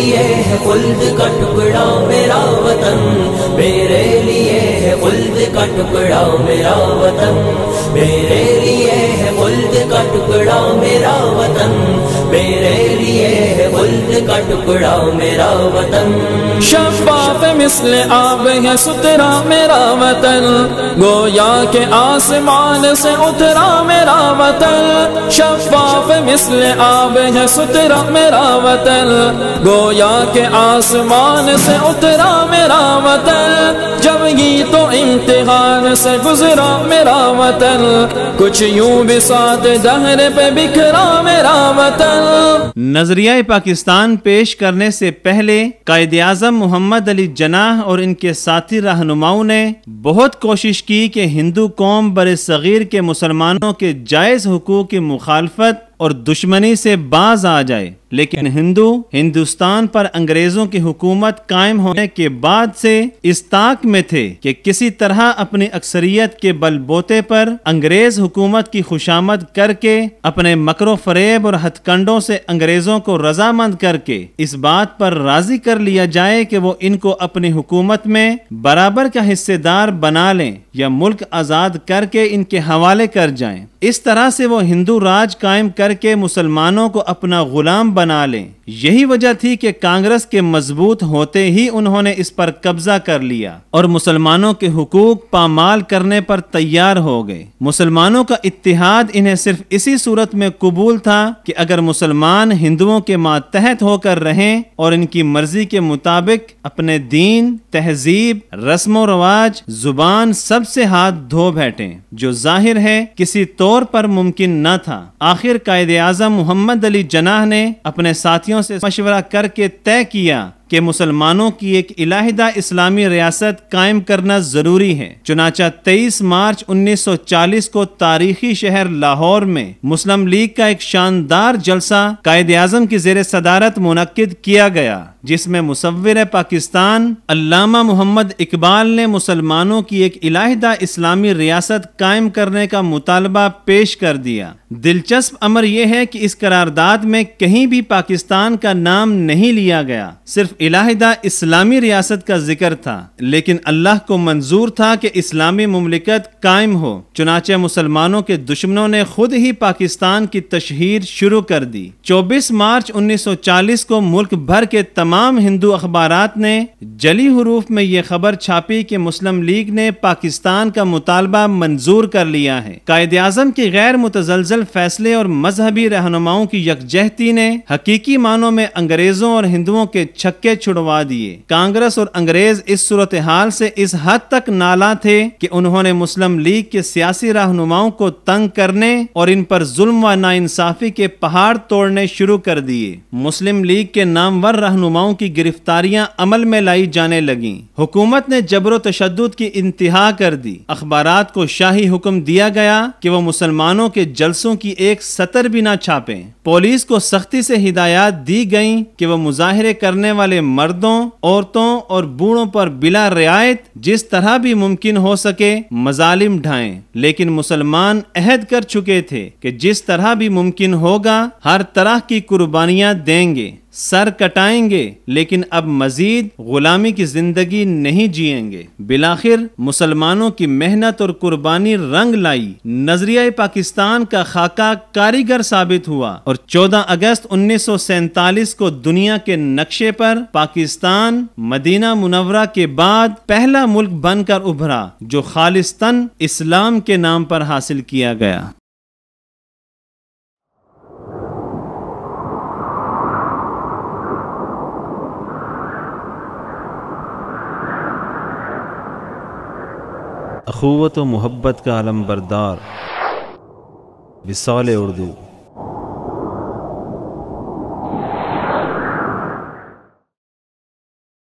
لیے ہے خلد کا ٹکڑا میرا وطن، میرے لیے ہے خلد کا ٹکڑا میرا وطن، میرے لیے ہے خلد کا ٹکڑا میرا وطن، میرے لیے ہے خلد کا ٹکڑا میرا وطن۔ شفاف مثل آب ہے سترا میرا وطن، گویا کہ آسمان سے اترا میرا وطن، شفاف مثل آب ہے سترا میرا وطن، گویا کہ آسمان سے اترا میرا وطن، جب یہ تو امتحان سے گزرا میرا وطن، کچھ یوں بساط دہر پہ بکھرا میرا وطن۔ نظریہ پاکستان پیش کرنے سے پہلے قائد اعظم محمد علی جناح اور ان کے ساتھی رہنماؤں نے بہت کوشش کی کہ ہندو قوم برصغیر کے مسلمانوں کے جائز حقوق کی مخالفت اور دشمنی سے باز آ جائے، لیکن ہندوستان پر انگریزوں کی حکومت قائم ہونے کے بعد سے اس طاق میں تھے کہ کسی طرح اپنی اکثریت کے بل بوتے پر انگریز حکومت کی خوشامد کر کے اپنے مکر و فریب اور ہتھ کنڈوں سے انگریزوں کو رضامند کر کے اس بات پر راضی کر لیا جائے کہ وہ ان کو اپنی حکومت میں برابر کا حصے دار بنا لیں یا ملک آزاد کر کے ان کے حوالے کر جائیں۔ اس طرح سے وہ ہندو راج قائم کر کے مسلمانوں کو اپنا غلام بنا لیں۔ یہی وجہ تھی کہ کانگریس کے مضبوط ہوتے ہی انہوں نے اس پر قبضہ کر لیا اور مسلمانوں کے حقوق پامال کرنے پر تیار ہو گئے۔ مسلمانوں کا اتحاد انہیں صرف اسی صورت میں قبول تھا کہ اگر مسلمان ہندوؤں کے ماتحت ہو کر رہیں اور ان کی مرضی کے مطابق اپنے دین، تہذیب، رسم و رواج، زبان سب سے ہاتھ دھو بیٹھیں، جو ظاہر ہے کسی طور پر ممکن نہ تھا۔ آخر قائد اعظم محمد علی جناح نے اپنے ساتھیوں سے مشورہ کر کے طے کیا کہ مسلمانوں کی ایک علیحدہ اسلامی ریاست قائم کرنا ضروری ہے۔ چنانچہ 23 مارچ 1940 کو تاریخی شہر لاہور میں مسلم لیگ کا ایک شاندار جلسہ قائد اعظم کی زیر صدارت منعقد کیا گیا، جس میں مصور پاکستان علامہ محمد اقبال نے مسلمانوں کی ایک علیحدہ اسلامی ریاست قائم کرنے کا مطالبہ پیش کر دیا۔ دلچسپ امر یہ ہے کہ اس قرارداد میں کہیں بھی پاکستان کا نام نہیں لیا گیا، صرف علیحدہ اسلامی ریاست کا ذکر تھا، لیکن اللہ کو منظور تھا کہ اسلامی مملکت قائم ہو۔ چنانچہ مسلمانوں کے دشمنوں نے خود ہی پاکستان کی تشہیر شروع کر دی۔ 24 مارچ 1940 کو ملک بھر کے تمام ہندو اخبارات نے جلی حروف میں یہ خبر چھاپی کہ مسلم لیگ نے پاکستان کا مطالبہ منظور کر لیا ہے۔ قائد اعظم کے غیر متزلزل فیصلے اور مذہبی رہنماؤں کی یکجہتی نے حقیقی معنوں میں انگریزوں اور ہندوؤں کے چھکے چھڑوا دیے۔ کانگریس اور انگریز اس صورتحال سے اس حد تک نالاں تھے کہ انہوں نے مسلم لیگ کے سیاسی رہنماؤں کو تنگ کرنے اور ان پر ظلم و ناانصافی کے پہاڑ توڑنے شروع کر دیے۔ مسلم لیگ کے نامور رہنماؤں کی گرفتاریاں عمل میں لائی جانے لگیں۔ حکومت نے جبر و تشدد کی انتہا کر دی۔ اخبارات کو شاہی حکم دیا گیا کہ وہ مسلمانوں کے جلسوں کی ایک سطر بھی نہ چھاپیں۔ پولیس کو سختی سے ہدایات دی گئیں کہ وہ مظاہرے کرنے والے مردوں، عورتوں اور بوڑھوں پر بلا رعایت جس طرح بھی ممکن ہو سکے مظالم ڈھائیں، لیکن مسلمان عہد کر چکے تھے کہ جس طرح بھی ممکن ہوگا ہر طرح کی قربانیاں دیں گے، سر کٹائیں گے، لیکن اب مزید غلامی کی زندگی نہیں جئیں گے۔ بالآخر مسلمانوں کی محنت اور قربانی رنگ لائی، نظریہ پاکستان کا خاکہ کاریگر ثابت ہوا اور 14 اگست 1947 کو دنیا کے نقشے پر پاکستان مدینہ منورہ کے بعد پہلا ملک بن کر ابھرا جو خالصتاً اسلام کے نام پر حاصل کیا گیا۔ اخوت و محبت کا علم بردار وصال اردو۔